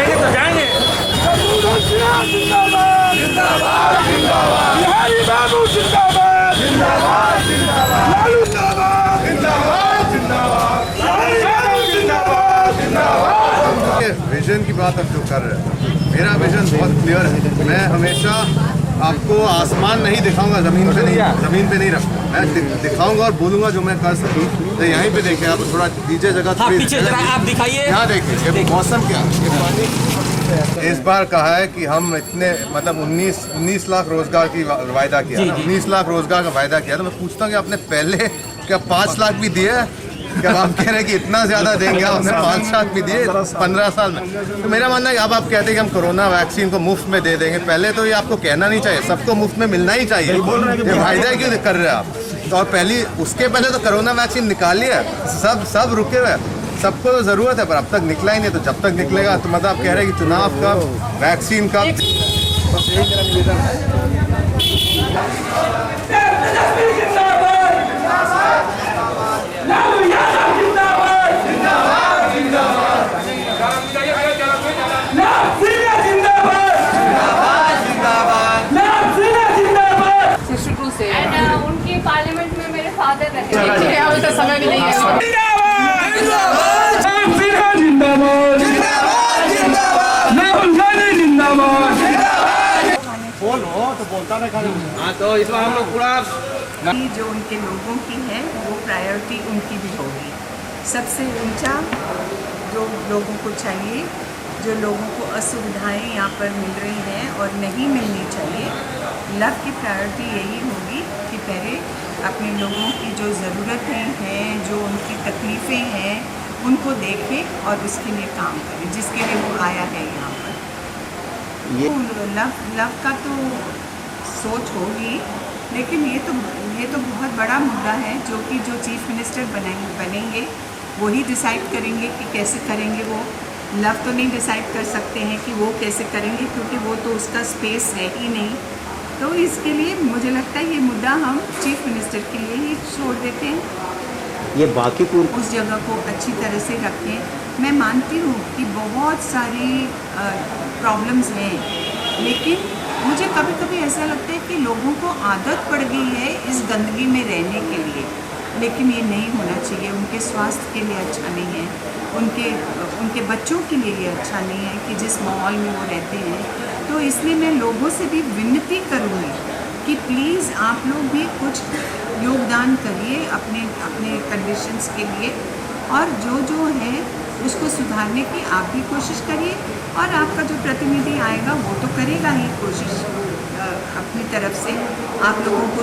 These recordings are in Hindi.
जाएंगे तो जाएंगे। बिहारी बाबू जिंदाबाद, जिंदाबाद, जिंदाबाद, लालू जिंदाबाद, जिंदाबाद, जिंदाबाद, जिंदाबाद, जिंदाबाद। विजन की बात अब जो कर रहे हैं, मेरा विजन बहुत क्लियर है। मैं हमेशा आपको आसमान नहीं दिखाऊंगा, जमीन पे नहीं रखूंगा। मैं दिखाऊंगा और बोलूंगा जो मैं कर सकूँ। तो यहीं पे देखिए, आप थोड़ा दीजिए जगह। हाँ, पीछे जरा आप दिखाइए। यहाँ देखिए ये मौसम क्या है। इस बार कहा है कि हम इतने मतलब 19 लाख रोजगार की वायदा किया, 19 लाख रोजगार का वायदा किया। तो मैं पूछता हूँ कि आपने पहले क्या 5 लाख भी दिए? क्या आप कह रहे हैं कि इतना ज्यादा देंगे? आपने 5 लाख भी दिए 15 साल में। तो मेरा मानना है कि अब आप कहते हैं कि हम कोरोना वैक्सीन को मुफ्त में दे देंगे। पहले तो ये आपको कहना नहीं चाहिए, सबको मुफ्त में मिलना ही चाहिए। ये वायदा क्यों कर रहे हैं आप? तो और पहली उसके पहले तो कोरोना वैक्सीन निकाली है, सब रुके हुए हैं। सबको तो जरूरत है, पर अब तक निकला ही नहीं। तो जब तक निकलेगा तो मतलब आप कह रहे हैं कि चुनाव कब, वैक्सीन कब? उनके पार्लियामेंट में मेरे फादर रहे। समय भी नहीं है। हाँ, तो इस बार हम लोग पूरा जो उनके लोगों की है वो प्रायोरिटी उनकी भी होगी। सबसे ऊंचा जो लोगों को चाहिए, जो लोगों को असुविधाएं यहाँ पर मिल रही हैं और नहीं मिलनी चाहिए, लव की प्रायोरिटी यही होगी कि पहले अपने लोगों की जो ज़रूरतें हैं, जो उनकी तकलीफ़ें हैं, उनको देखें और उसके लिए काम करें, जिसके लिए वो आया है यहाँ पर। लव का तो सोच होगी, लेकिन ये तो बहुत बड़ा मुद्दा है जो चीफ मिनिस्टर बनेंगे वही डिसाइड करेंगे कि कैसे करेंगे। वो लव तो नहीं डिसाइड कर सकते हैं कि वो कैसे करेंगे, क्योंकि वो तो उसका स्पेस है ही नहीं। तो इसके लिए मुझे लगता है ये मुद्दा हम चीफ मिनिस्टर के लिए ही छोड़ देते हैं। ये बाकी उस जगह को अच्छी तरह से रखें। मैं मानती हूँ कि बहुत सारी प्रॉब्लम्स हैं, लेकिन मुझे कभी कभी ऐसा लगता है कि लोगों को आदत पड़ गई है इस गंदगी में रहने के लिए, लेकिन ये नहीं होना चाहिए। उनके स्वास्थ्य के लिए अच्छा नहीं है, उनके बच्चों के लिए ये अच्छा नहीं है कि जिस माहौल में वो रहते हैं। तो इसलिए मैं लोगों से भी विनती करूँगी कि प्लीज़ आप लोग भी कुछ योगदान करिए अपने कंडीशंस के लिए, और जो है उसको सुधारने की आप भी कोशिश करिए, और आपका जो प्रतिनिधि आएगा वो तो करेगा ही कोशिश अपनी तरफ से आप लोगों को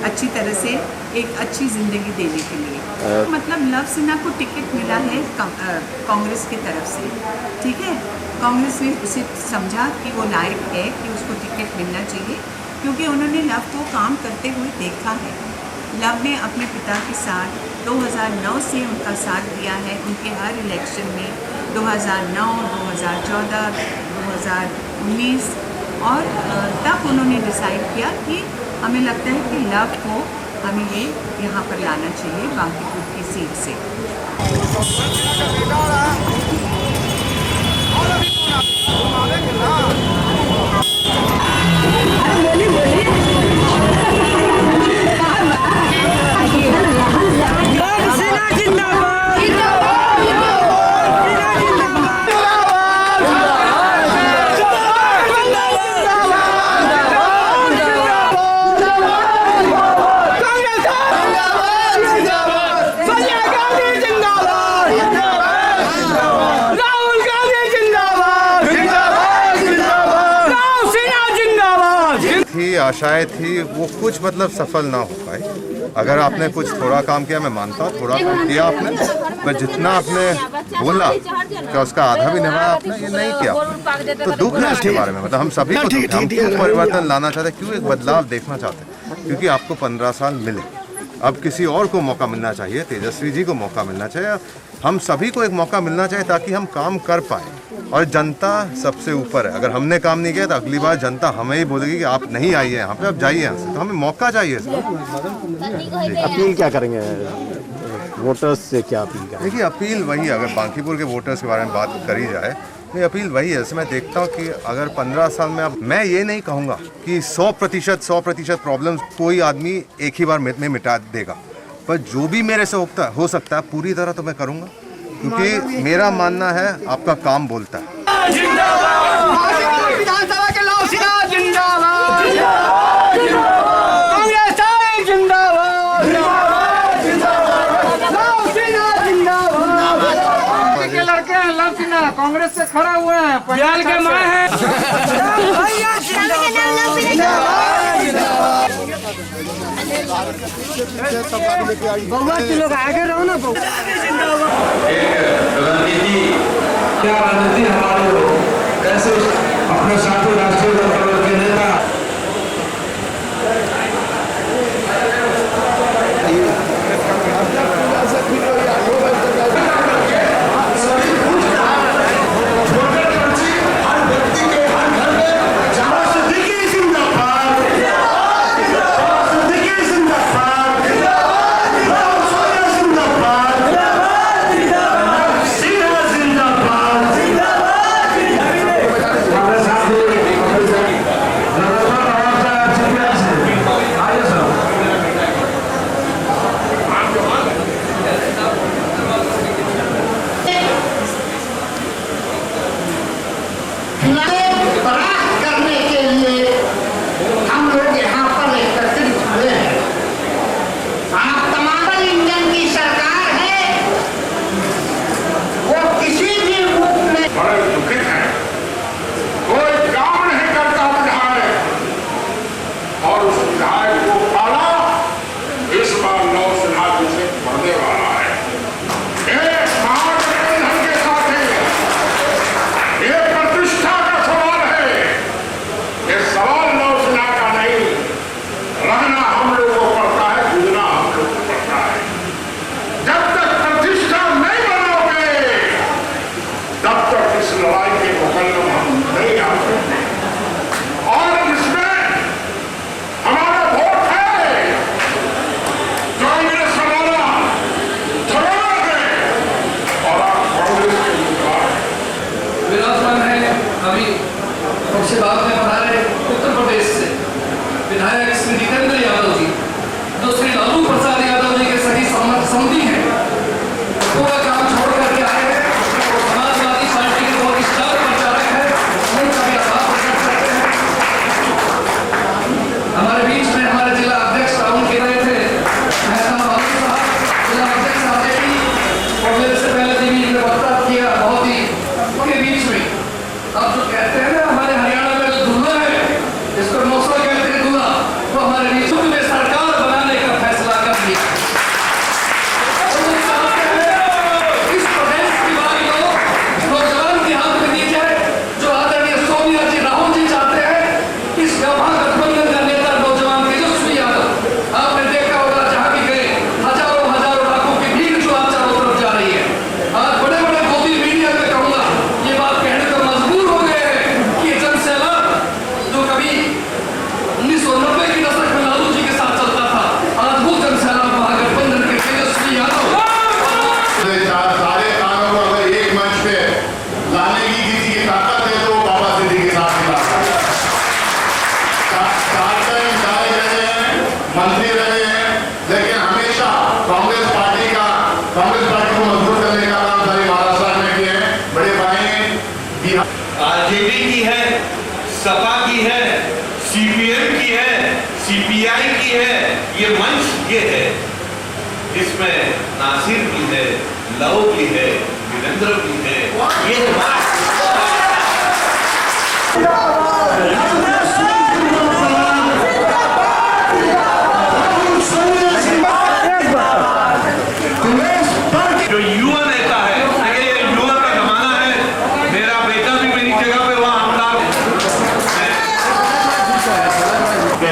अच्छी तरह से एक अच्छी ज़िंदगी देने के लिए। मतलब लव सिन्हा को टिकट मिला है कांग्रेस की तरफ से, ठीक है। कांग्रेस ने उसे समझा कि वो लायक है कि उसको टिकट मिलना चाहिए, क्योंकि उन्होंने लव को काम करते हुए देखा है। लव ने अपने पिता के साथ 2009 से उनका साथ दिया है, उनके हर इलेक्शन में 2009, 2014, 2019, और तब उन्होंने डिसाइड किया कि हमें लगता है कि लव को हमें ये यहाँ पर लाना चाहिए बांकीपुर की सीट से। आशाएं थी वो कुछ मतलब सफल ना हो पाए। अगर आपने कुछ थोड़ा काम किया, मैं मानता हूँ थोड़ा किया आपने, पर जितना आपने बोला क्या उसका आधा भी निभाया आपने, ये नहीं किया आपने। तो दुख है इसके बारे में। मतलब हम सभी को हम परिवर्तन लाना चाहते हैं, क्यों एक बदलाव देखना चाहते हैं, क्योंकि आपको 15 साल मिले। अब किसी और को मौका मिलना चाहिए, तेजस्वी जी को मौका मिलना चाहिए, हम सभी को एक मौका मिलना चाहिए ताकि हम काम कर पाए। और जनता सबसे ऊपर है। अगर हमने काम नहीं किया तो अगली बार जनता हमें ही बोलेगी कि आप नहीं आइए यहाँ पे, आप जाइए यहाँ से। तो हमें मौका चाहिए सर। अपील क्या करेंगे वोटर्स से, क्या अपील करेंगे? देखिए अपील वही, अगर बांकीपुर के वोटर्स के बारे में बात करी जाए ये अपील वही है, जैसे मैं देखता हूँ कि अगर 15 साल में, अब मैं ये नहीं कहूँगा कि 100% प्रॉब्लम्स कोई आदमी एक ही बार में मिटा देगा, पर जो भी मेरे से हो सकता है पूरी तरह तो मैं करूँगा, क्योंकि मेरा मानना है आपका काम बोलता है। विधानसभा के लाओ सिन्हा जिंदाबाद, कांग्रेस आई जिंदाबाद, लाओ सिन्हा जिंदाबाद। के लड़के हैं लाओ सिन्हा, कांग्रेस से खड़ा हुए हैं, पंजाब के माए हैं। बउआ तुम लोग आगे रहो ना। रणनीति क्या रणनीति हमारे हो, कैसे अपने साथी राष्ट्रीय दल के नेता विधायक श्री जितेंद्र यादव जी, जो श्री लालू प्रसाद यादव जी के सही समधी हैं, पूरा काम छोड़ करके आए हैं। समाजवादी पार्टी के बहुत स्टार प्रचारक है, उनका भी आभार प्रकट करते हैं। हमारे बीच में हमारे जिला अध्यक्ष राहुल के रहे थे, जिला अध्यक्ष आते ही और मेरे से पहले भी वक्तव्य किया बहुत ही उनके बीच में। अब जो कहते हैं ना हमारे हरियाणा में जो दूल्हा है, इसको मौसम कहते हैं दूल्हा, वो हमारे बीच में सरकार बनाने का फैसला कर दिया। इस प्रदेश की बात नौजवान के हाथ में दी जाए, जो आदरणीय सोनिया जी, राहुल जी चाहते हैं। इस महागठबंधन का नेता नौजवान तेजस्वी यादव, आपने देखा होगा जहां भी गए हजारों लाखों की भीड़ जो आप चारों तरफ जा रही है। आज बड़े बड़े मोदी मीडिया में कहूंगा ये बात कहने को मजबूर हो गए हैं कि जनसैलाब जो कभी 1990 के दशक में लालू जी के साथ चलता था, आज वो जनसैलाब महागठबंधन के तेजस्वी यादव सारे कानों को अगर एक मंच पे लाने की किसी की ताकत है तो बाबा सिद्दीकी के साथ रहे हैं, मंत्री रहे हैं, लेकिन हमेशा कांग्रेस पार्टी को मजबूत करने का काम सारे महाराष्ट्र में किए हैं। बड़े भाई आरजेडी की है, सपा की है, सीपीएम की है, सीपीआई की है। ये मंच ये है जिसमें नासिर भी है, लव भी है, वीरेंद्र भी है। ये जो युवा नेता है, ये युवा का जमाना है। मेरा बेटा भी मेरी जगह पे वहां हमला।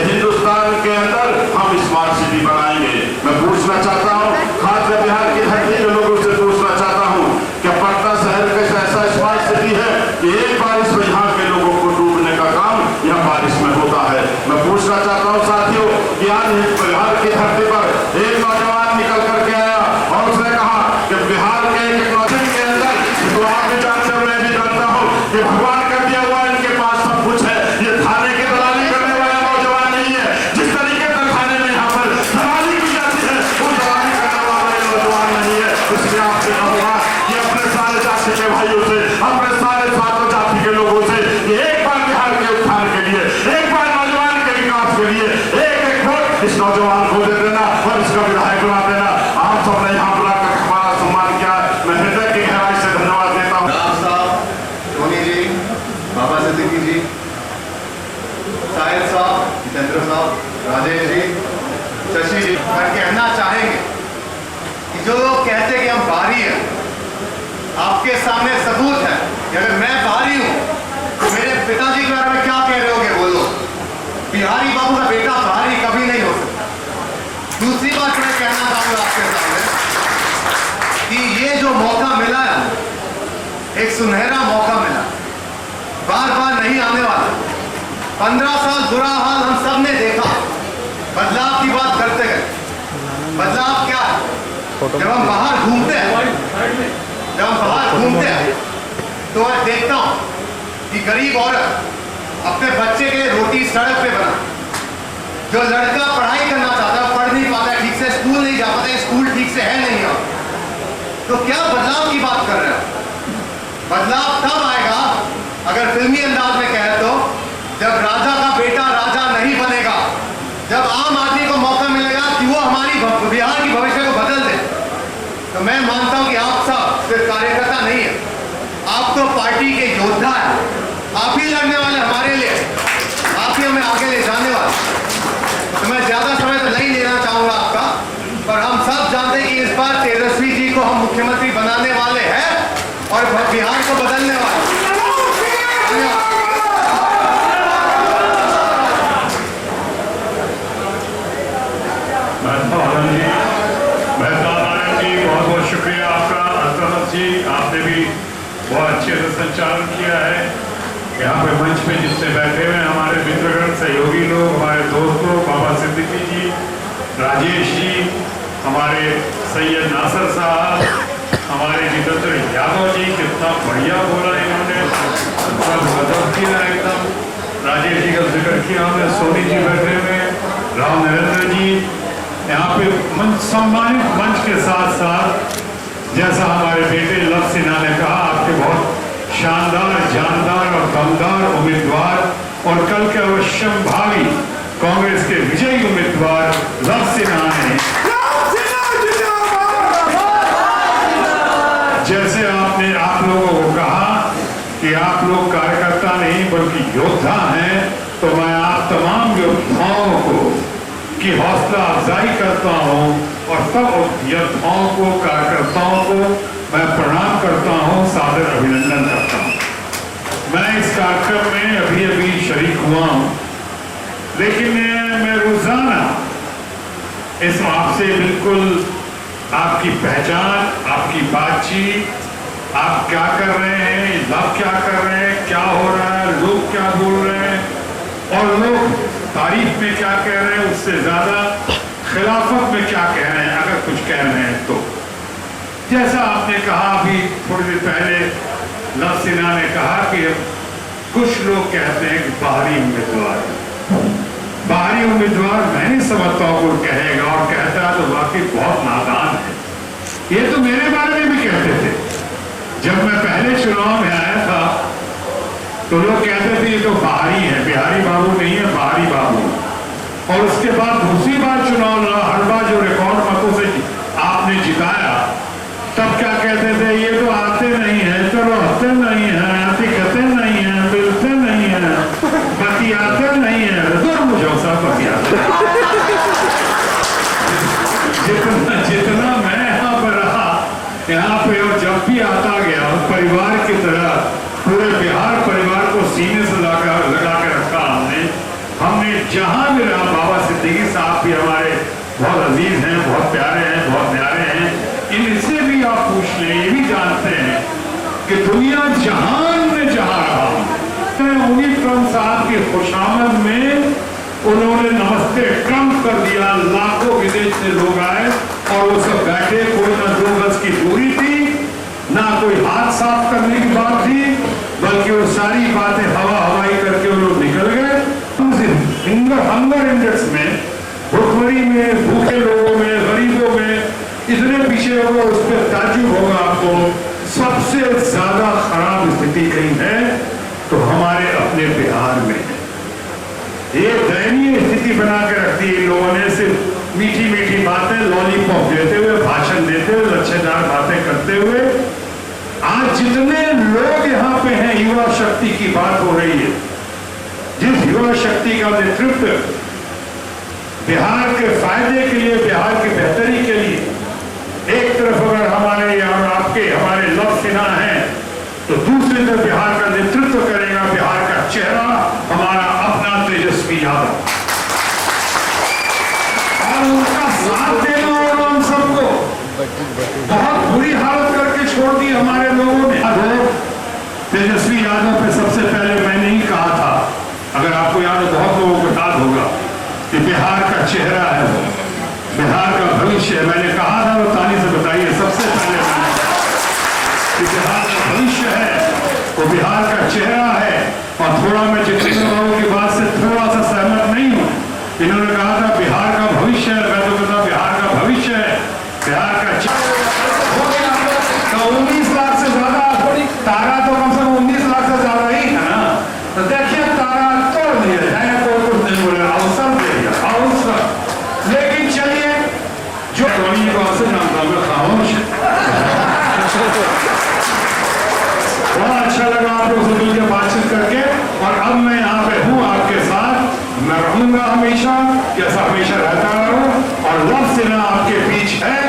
हिंदुस्तान के अंदर हम स्मार्ट सिटी बनाएंगे। मैं पूछना चाहता हूँ, खासकर बिहार की धरती के लोगों से पूछना चाहता हूँ कि पटना शहर का ऐसा स्मार्ट सिटी है कि एक बारिश में यहाँ के लोगों को डूबने का काम यहाँ बारिश में होता है। मैं पूछना चाहता हूँ साथियों कि आज बिहार की धरती पर एक नौजवान निकल करके आया और उसने कहा कि बिहार के एक नौजवान के अंदर, तो आप भी जानते हो, मैं भी जानता हूँ कि भगवान कर दिया हुआ इनके पास सब कुछ है, ये थाने की दलाली करने वाला नौजवान नहीं है। जिस तरीके से थाने में यहाँ पर दलाली की जाती है, वो दलाली करने वाला ये नौजवान नहीं है। इसलिए आपसे कहूँगा कि अपने सारे जाति के भाइयों से, अपने सारे छात्र जाति के लोगों से ये एक बार बिहार के उत्थान के लिए, एक बार नौजवान के विकास के लिए एक एक वोट इस नौजवान को दे देना और इसका विधायक बना देना। आप सबने यहाँ बुलाकर हमारा सम्मान किया, मैं हृदय की गहराई से धन्यवाद देता हूँ। राम साहब, टोनी जी, बाबा सिद्दीकी जी, साहिल साहब, जितेंद्र साहब, राजेश जी, शशि जी, मैं कहना चाहेंगे कि जो लोग कहते हैं कि हम बाहरी हैं, आपके सामने सबूत है कि अगर मैं बाहरी हूं तो मेरे पिताजी के बारे में क्या कह रहे होगे वो लोग। बिहारी बाबू का बेटा बाहरी कभी नहीं हो सकता। दूसरी बात मैं कहना चाहूंगा आपके सामने कि ये जो मौका मिला है, एक सुनहरा मौका मिला, बार बार नहीं आने वाला। 15 साल बुरा हाल हम सब ने देखा, बदलाव की बात करते गए। बदलाव क्या है? जब हम बाहर घूमते हैं, तो मैं देखता हूं कि गरीब औरत अपने बच्चे के लिए रोटी सड़क पे बना, जो लड़का पढ़ाई करना चाहता है पढ़ नहीं पाता है ठीक से, स्कूल नहीं जा पाता है, स्कूल ठीक से है नहीं। तो क्या बदलाव की बात कर रहे हो? बदलाव तब आएगा, अगर फिल्मी अंदाज में कहे तो, जब राजा का बेटा राजा नहीं बनेगा, जब आम आदमी को मौका मिलेगा कि वो हमारी बिहार की भविष्य को बदल दे। तो मैं मानता हूं कि आप सब सिर्फ कार्यकर्ता नहीं है, आप तो पार्टी के योद्धा हैं। आप ही लड़ने वाले हमारे लिए, आप ही हमें आगे ले जाने वाले। तो मैं ज्यादा समय तो नहीं लेना चाहूंगा आपका, पर हम सब जानते हैं कि इस बार तेजस्वी जी को हम मुख्यमंत्री बनाने वाले हैं और बिहार को बदलने वाले। बहुत बहुत शुक्रिया आपका अल्तमत जी, आपने भी बहुत अच्छे से संचालन किया है। यहाँ पे मंच पे जिससे बैठे हुए हमारे मित्रगण, सहयोगी लोग, हमारे दोस्त लोग, बाबा सिद्दीकी जी, राजेश जी, हमारे सैयद नासर साहब, हमारे जितेंद्र यादव जी, कितना बढ़िया बोला इन्होंने, सब गजब किया एकदम। राजेश जी का जिक्र किया हमने, सोनी जी बैठे हुए, राम नरेंद्र जी, यहाँ पे मंच सम्मानित मंच के साथ साथ जैसा हमारे बेटे लव सिन्हा ने कहा, आपके बहुत शानदार, जानदार और दमदार उम्मीदवार और कल के अवश्यम भावी कांग्रेस के विजयी उम्मीदवार लव सिन्हा ने, जैसे आपने आप लोगों को कहा कि आप लोग कार्यकर्ता नहीं बल्कि योद्धा हैं, तो मैं आप तमाम योद्धाओं को की हौसला अफजाई करता हूं और सब योद्धाओं को, कार्यकर्ताओं को मैं प्रणाम करता हूं, सादर अभिनंदन करता हूं। मैं इस कार्यक्रम में अभी अभी शरीक हुआ हूं, लेकिन मैं रोजाना इस आपसे बिल्कुल आपकी पहचान, आपकी बातचीत, आप क्या कर रहे हैं, लाभ क्या कर रहे हैं, क्या हो रहा है, लोग क्या बोल रहे हैं और लोग तारीफ में क्या कह रहे हैं, उससे ज्यादा खिलाफत में क्या कह रहे हैं, अगर कुछ कह रहे हैं तो। जैसा आपने कहा अभी थोड़ी देर पहले, लव सिन्हा ने कहा कि कुछ लोग कहते हैं कि बाहरी उम्मीदवार, बाहरी उम्मीदवार मैं नहीं समझता हूं कोई कहेगा, और कहता है तो वाकई बहुत नादान है। ये तो मेरे बारे में भी कहते थे। जब मैं पहले चुनाव में आया था तो लोग कहते थे ये तो बाहरी है, बिहारी बाबू नहीं है, बाहरी बाबू। और उसके बाद दूसरी बार चुनाव लड़ा, हर बार जो रिकॉर्ड मतों से आपने जिताया, तब क्या कहते थे, ये तो आते नहीं है, चलो आते नहीं है, दिखते नहीं है, मिलते नहीं है, बतियाते नहीं है, मुझे सब बतियाते। जितना मैं यहाँ पर रहा, यहाँ पे और जब भी आता गया परिवार की तरह पूरे बिहार परिवार को सीने से लगा के रखा हमने जहां भी रहा। बाबा सिद्दीकी साहब भी हमारे बहुत अजीज हैं, बहुत प्यारे हैं, बहुत प्यारे हैं। इनसे भी आप पूछ लें, ये भी जानते हैं कि दुनिया जहान में जहां रहा, उन्हीं ट्रम्प साहब की खुशामद में उन्होंने नमस्ते ट्रम्प कर दिया। लाखों विदेश से लोग आए और वो सब बैठे, कोई ना 2 गज की दूरी थी, ना कोई हाथ साफ करने की बात थी, बल्कि वो सारी बातें हवा हवाई करके वो लोग निकल गए। हंगर इंडेक्स में, भुखमरी में, भूखे लोगों में, गरीबों में इतने पीछे होगा, उस पर ताज्जुब होगा आपको। सबसे ज्यादा खराब स्थिति कहीं है तो हमारे अपने बिहार में है। ये दयनीय स्थिति बना के रखती है इन लोगों ने, सिर्फ मीठी मीठी बातें, लॉलीपॉप देते हुए, भाषण देते हुए, लच्छेदार बातें करते हुए। आज जितने लोग यहाँ पे हैं, युवा शक्ति की बात हो रही है, जिस युवा शक्ति का नेतृत्व बिहार के फायदे के लिए, बिहार की बेहतरी के लिए, एक तरफ अगर हमारे और आपके हमारे लव सिन्हा हैं, तो दूसरी तरफ बिहार का नेतृत्व करेगा बिहार का चेहरा, हमारा अपना तेजस्वी यादव। और उनका साथ देना होगा हम सबको। बहुत बुरी हालत करके छोड़ दी हमारे लोगों ने। तेजस्वी यादव पे सबसे पहले मैंने ही कहा था, अगर आपको याद है, बहुत लोगों को याद होगा कि बिहार का चेहरा है वो, बिहार का भविष्य है। मैंने कहा था, वो ताली से बताइए, सबसे पहले मैंने कि बिहार का भविष्य है, वो बिहार का चेहरा है। और थोड़ा मैं जितेंद्र बाबू की बात से थोड़ा सा सहमत नहीं हूँ। इन्होंने कहा था बिहार का भविष्य है, मैं तो कहता बिहार का भविष्य है, बिहार का चेहरा। 19 लाख से ज्यादा तारा तो कम से कम 19 लाख से ज्यादा ही है ना। तो देखिए, तारा तोड़ दिया जाए, कोई कुछ नहीं बोले, अवसर दे दिया, अवसर। लेकिन चलिए, जो धोनी को अवसर जानता हूँ, खामोश बड़ा अच्छा लगा आप लोग से मिलकर बातचीत करके। और अब मैं यहाँ पे हूँ आपके साथ, मैं रहूंगा हमेशा, जैसा हमेशा रहता रहूं। और लव सिन्हा आपके बीच है।